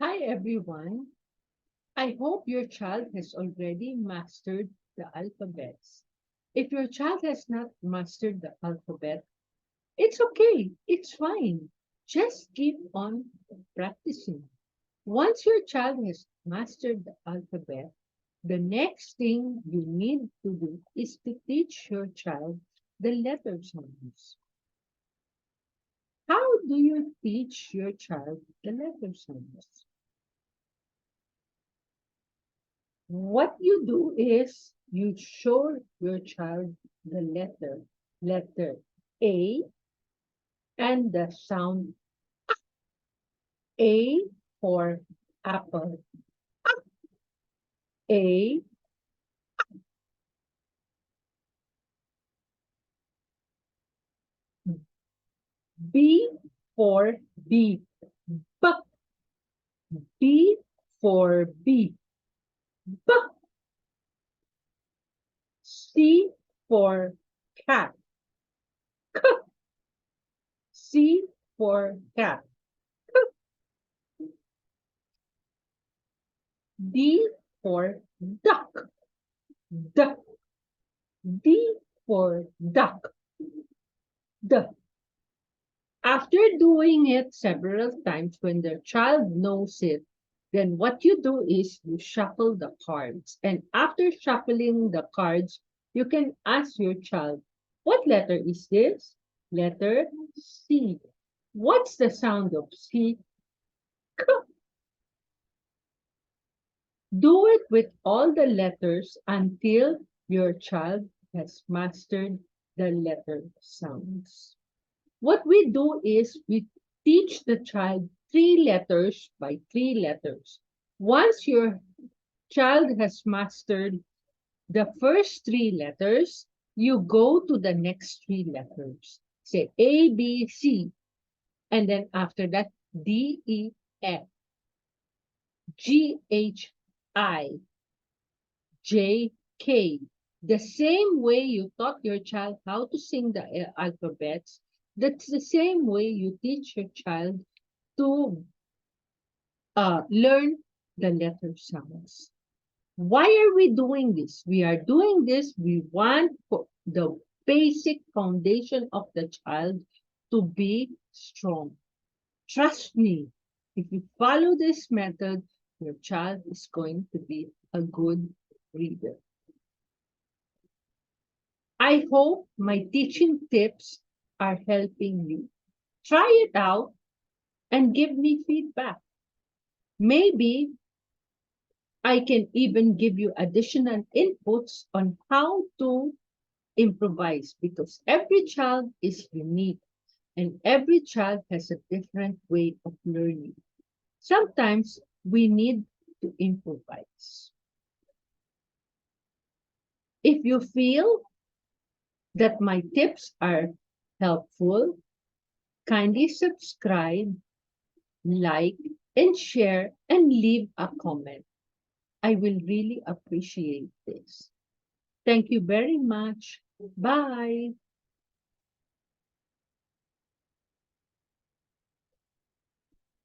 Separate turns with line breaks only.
Hi everyone. I hope your child has already mastered the alphabets. If your child has not mastered the alphabet, it's okay. It's fine. Just keep on practicing. Once your child has mastered the alphabet, the next thing you need to do is to teach your child the letter sounds. How do you teach your child the letter sounds? What you do is you show your child the letter A and the sound A for apple. A, B for beep. B, B for beep. B, C for cat. K, C for cat. D for duck. D, D for duck. D. After doing it several times, when the child knows it, then what you do is you shuffle the cards. And after shuffling the cards, you can ask your child, what letter is this? Letter C. What's the sound of C? K. Do it with all the letters until your child has mastered the letter sounds. What we do is we teach the child three letters by three letters. Once your child has mastered the first three letters, you go to the next three letters. Say A, B, C, and then after that, D, E, F, G, H, I, J, K. The same way you taught your child how to sing the alphabets, that's the same way you teach your child to learn the letter sounds. Why are we doing this? We are doing this, we want the basic foundation of the child to be strong. Trust me, if you follow this method, your child is going to be a good reader. I hope my teaching tips are helping you. Try it out and give me feedback. Maybe I can even give you additional inputs on how to improvise, because every child is unique and every child has a different way of learning. Sometimes we need to improvise. If you feel that my tips are helpful, kindly subscribe, like, and share, and leave a comment. I will really appreciate this. Thank you very much. Bye.